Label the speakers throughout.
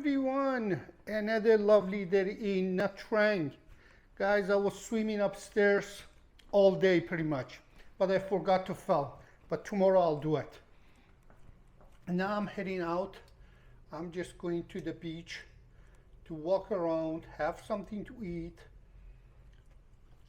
Speaker 1: everyone, another lovely day in Nha Trang. Guys, I was swimming upstairs all day pretty much, but I forgot to film. But tomorrow I'll do it. Now I'm heading out. I'm just going to the beach to walk around, have something to eat,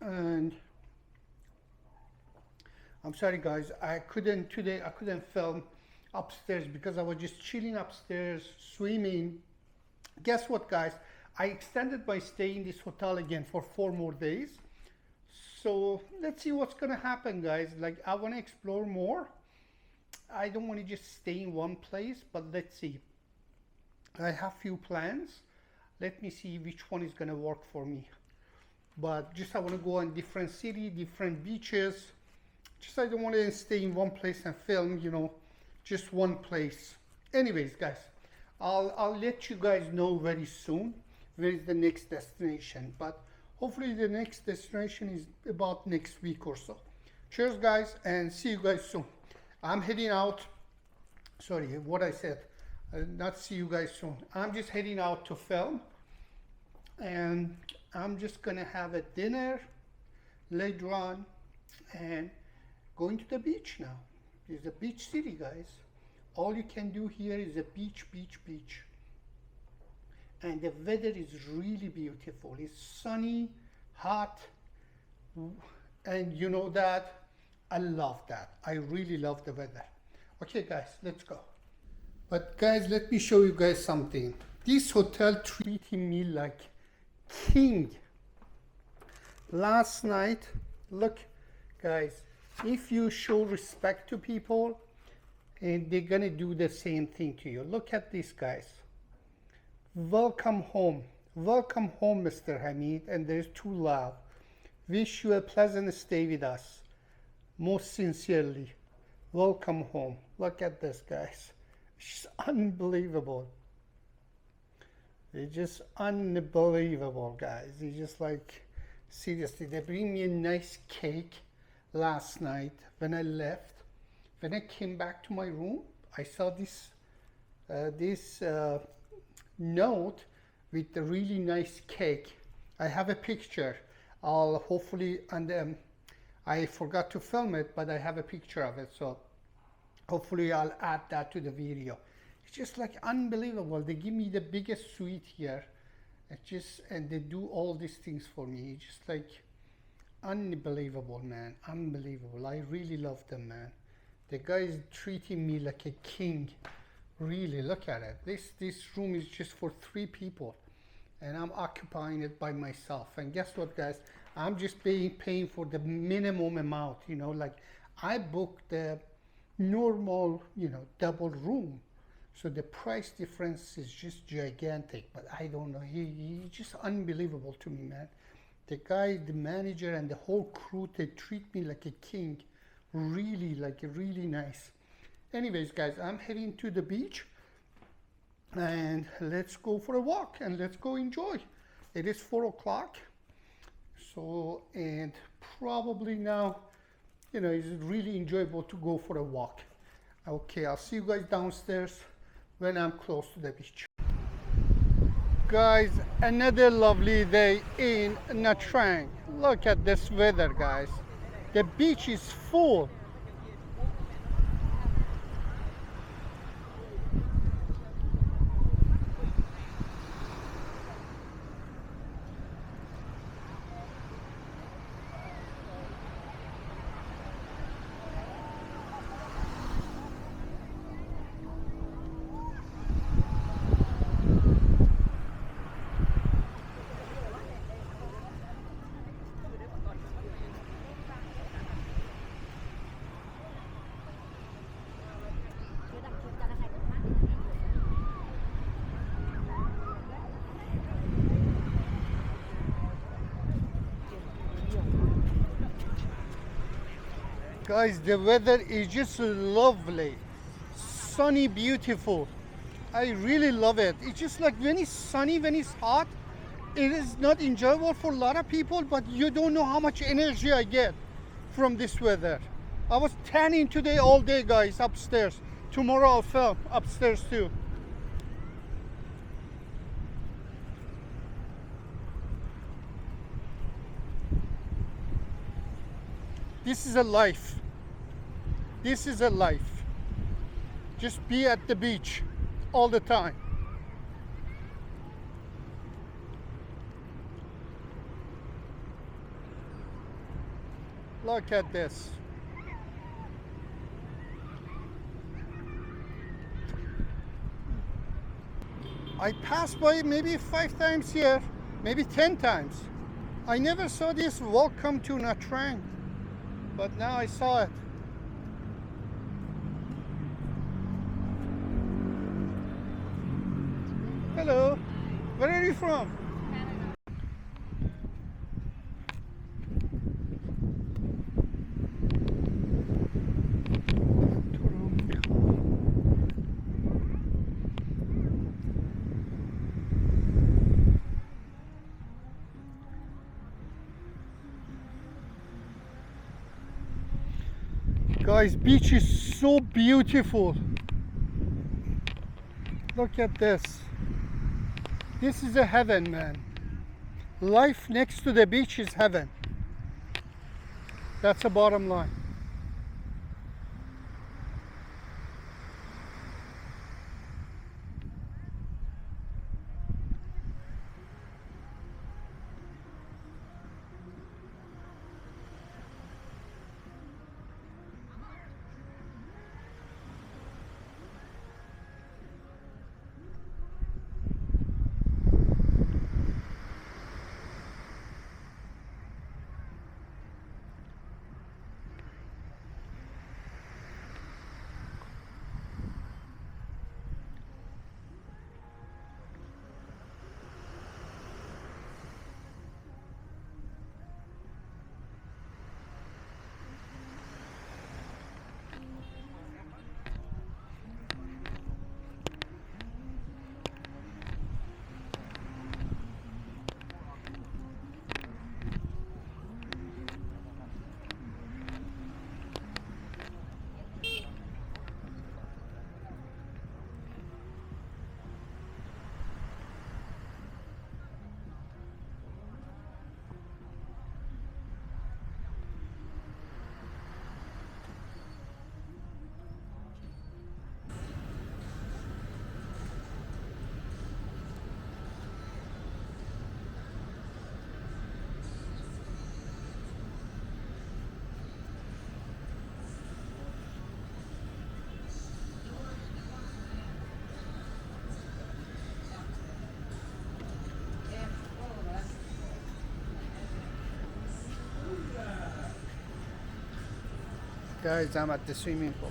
Speaker 1: and I'm sorry guys, I couldn't film upstairs because I was just chilling upstairs, swimming. Guess what guys, I extended my stay in this hotel again for 4 more days. So let's see what's gonna happen guys. Like, I want to explore more. I don't want to just stay in one place, but let's see. I have few plans. Let me see which one is gonna work for me. But just I want to go on different city, different beaches. Just I don't want to stay in one place and film, you know, just one place. Anyways guys, I'll let you guys know very soon where is the next destination, but hopefully the next destination is about next week or so. Cheers guys, and see you guys soon. I'm heading out. Sorry, what I said, not see you guys soon. I'm just heading out to film, and I'm just gonna have a dinner later on and going to the beach now. It's a beach city guys. All you can do here is a beach, beach, beach. And the weather is really beautiful. It's sunny, hot, and you know that. I love that. I really love the weather. Okay guys, let's go. But guys, let me show you guys something. This hotel treating me like king. Last night, look guys, if you show respect to people, and they're gonna do the same thing to you. Look at this guys. Welcome home. Welcome home, Mr. Hamid, and there's two love. Wish you a pleasant stay with us. Most sincerely, welcome home. Look at this guys. It's unbelievable. They're just unbelievable guys. They just like, seriously, they bring me a nice cake last night when I left. When I came back to my room, I saw this note with a really nice cake. I have a picture. I'll hopefully, and I forgot to film it, but I have a picture of it. So hopefully I'll add that to the video. It's just like unbelievable. They give me the biggest suite here. And they do all these things for me. It's just like unbelievable, man. Unbelievable. I really love them, man. The guy is treating me like a king. Really, look at it. This room is just for 3 people, and I'm occupying it by myself. And guess what, guys? I'm just paying for the minimum amount. You know, like I booked the normal, you know, double room, so the price difference is just gigantic. But I don't know. He's just unbelievable to me, man. The guy, the manager, and the whole crew, they treat me like a king. Really, like really nice. Anyways guys, I'm heading to the beach, and let's go for a walk and let's go enjoy. It is 4 o'clock, so, and probably now, you know, it's really enjoyable to go for a walk. Okay, I'll see you guys downstairs when I'm close to the beach. Guys, another lovely day in Nha Trang. Look at this weather guys. The beach is full. Guys, the weather is just lovely, sunny, beautiful. I really love it. It's just like when it's sunny, when it's hot, it is not enjoyable for a lot of people, but you don't know how much energy I get from this weather. I was tanning today all day, guys, upstairs. Tomorrow I'll film upstairs too. This is a life. This is a life. Just be at the beach all the time. Look at this. I passed by maybe 5 times here, maybe 10 times. I never saw this welcome to Nha Trang, but now I saw it. Hello, where are you from? Guys, beach is so beautiful. Look at this. This is a heaven, man. Life next to the beach is heaven. That's the bottom line. Guys, I'm at the swimming pool.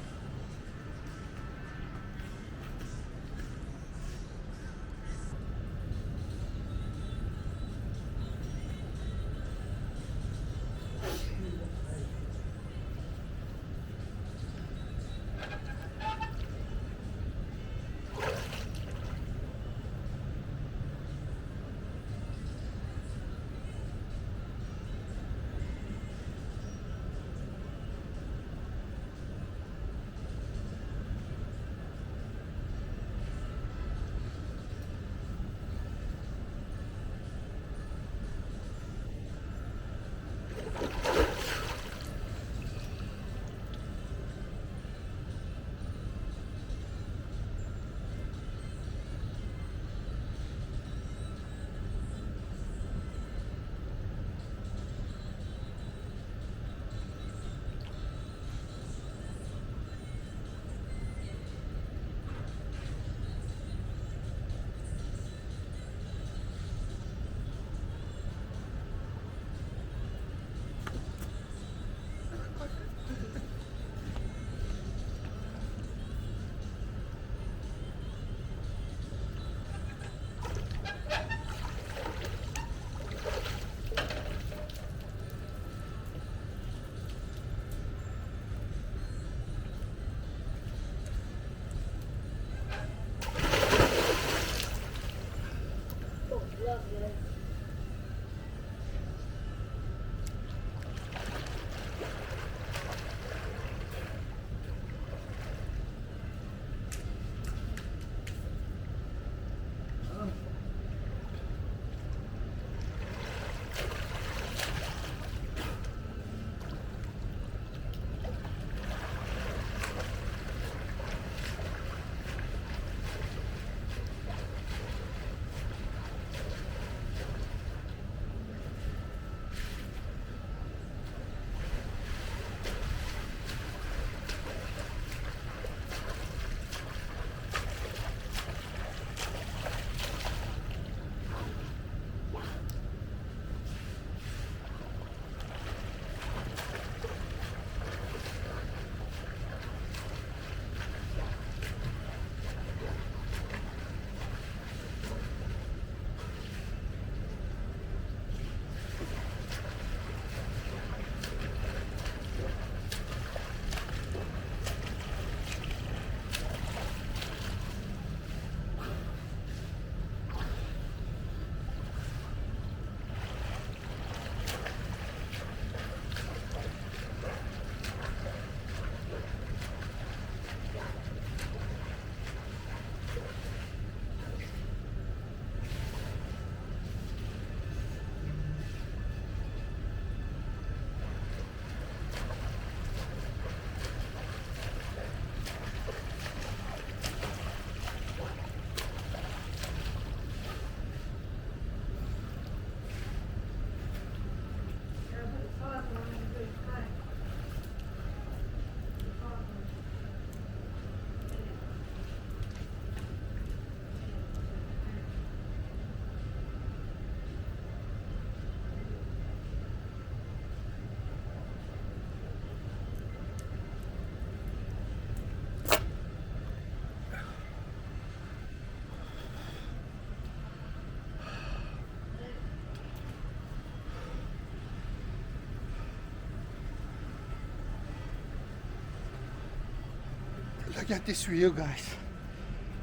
Speaker 1: Look at this view, guys.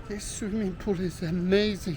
Speaker 1: This swimming pool is amazing.